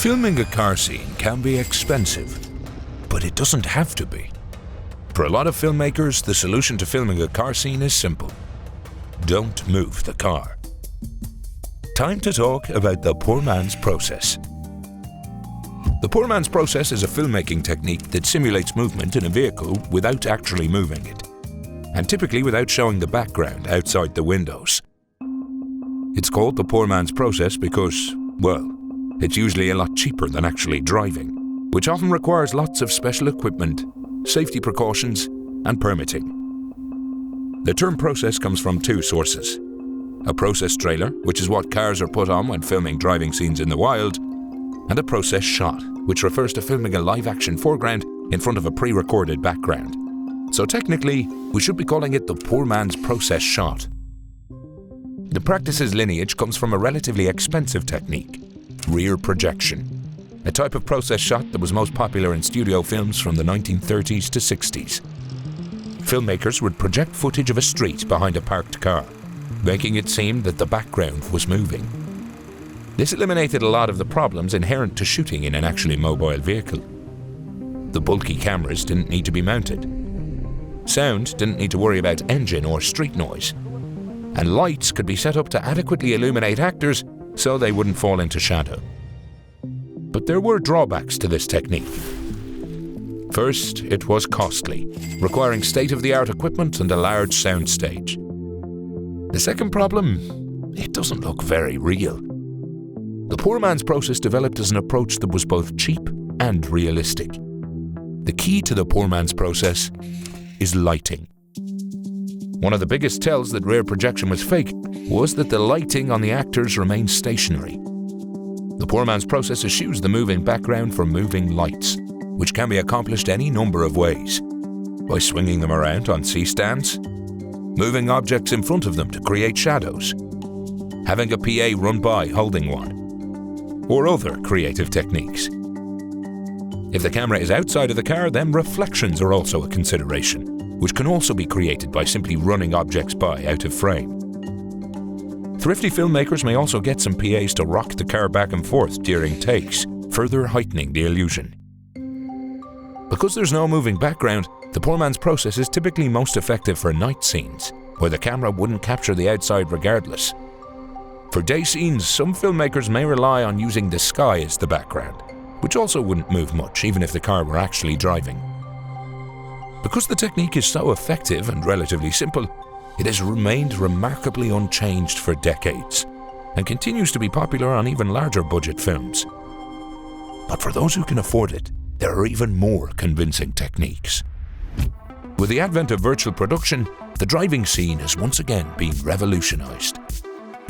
Filming a car scene can be expensive, but it doesn't have to be. For a lot of filmmakers, the solution to filming a car scene is simple. Don't move the car. Time to talk about the poor man's process. The poor man's process is a filmmaking technique that simulates movement in a vehicle without actually moving it, and typically without showing the background outside the windows. It's called the poor man's process because, well, it's usually a lot cheaper than actually driving, which often requires lots of special equipment, safety precautions, and permitting. The term process comes from two sources: a process trailer, which is what cars are put on when filming driving scenes in the wild, and a process shot, which refers to filming a live-action foreground in front of a pre-recorded background. So technically, we should be calling it the poor man's process shot. The practice's lineage comes from a relatively expensive technique: rear projection, a type of process shot that was most popular in studio films from the 1930s to 60s. Filmmakers would project footage of a street behind a parked car, making it seem that the background was moving. This eliminated a lot of the problems inherent to shooting in an actually mobile vehicle. The bulky cameras didn't need to be mounted. Sound didn't need to worry about engine or street noise. And lights could be set up to adequately illuminate actors so they wouldn't fall into shadow. But there were drawbacks to this technique. First, it was costly, requiring state-of-the-art equipment and a large sound stage. The second problem, it doesn't look very real. The poor man's process developed as an approach that was both cheap and realistic. The key to the poor man's process is lighting. One of the biggest tells that rear projection was fake was that the lighting on the actors remained stationary. The poor man's process eschews the moving background for moving lights, which can be accomplished any number of ways: by swinging them around on C-stands, moving objects in front of them to create shadows, having a PA run by holding one, or other creative techniques. If the camera is outside of the car, then reflections are also a consideration, which can also be created by simply running objects by out of frame. Thrifty filmmakers may also get some PAs to rock the car back and forth during takes, further heightening the illusion. Because there's no moving background, the poor man's process is typically most effective for night scenes, where the camera wouldn't capture the outside regardless. For day scenes, some filmmakers may rely on using the sky as the background, which also wouldn't move much even if the car were actually driving. Because the technique is so effective and relatively simple, it has remained remarkably unchanged for decades and continues to be popular on even larger budget films. But for those who can afford it, there are even more convincing techniques. With the advent of virtual production, the driving scene has once again been revolutionized.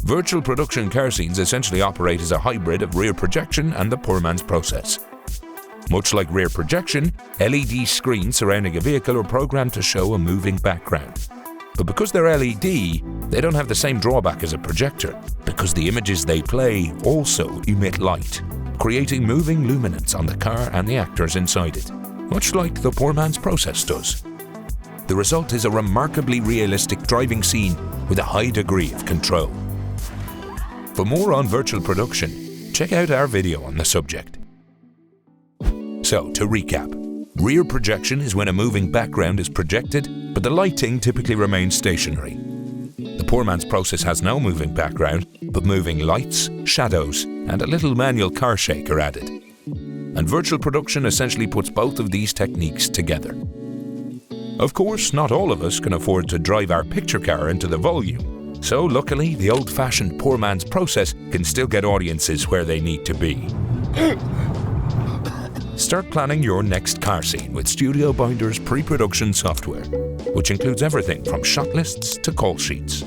Virtual production car scenes essentially operate as a hybrid of rear projection and the poor man's process. Much like rear projection, LED screens surrounding a vehicle are programmed to show a moving background. But because they're LED, they don't have the same drawback as a projector, because the images they play also emit light, creating moving luminance on the car and the actors inside it, much like the poor man's process does. The result is a remarkably realistic driving scene with a high degree of control. For more on virtual production, check out our video on the subject. So, to recap, rear projection is when a moving background is projected, but the lighting typically remains stationary. The poor man's process has no moving background, but moving lights, shadows, and a little manual car shake are added. And virtual production essentially puts both of these techniques together. Of course, not all of us can afford to drive our picture car into the volume, so luckily the old-fashioned poor man's process can still get audiences where they need to be. Start planning your next car scene with StudioBinder's pre-production software, which includes everything from shot lists to call sheets.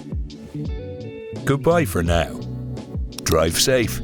Goodbye for now. Drive safe.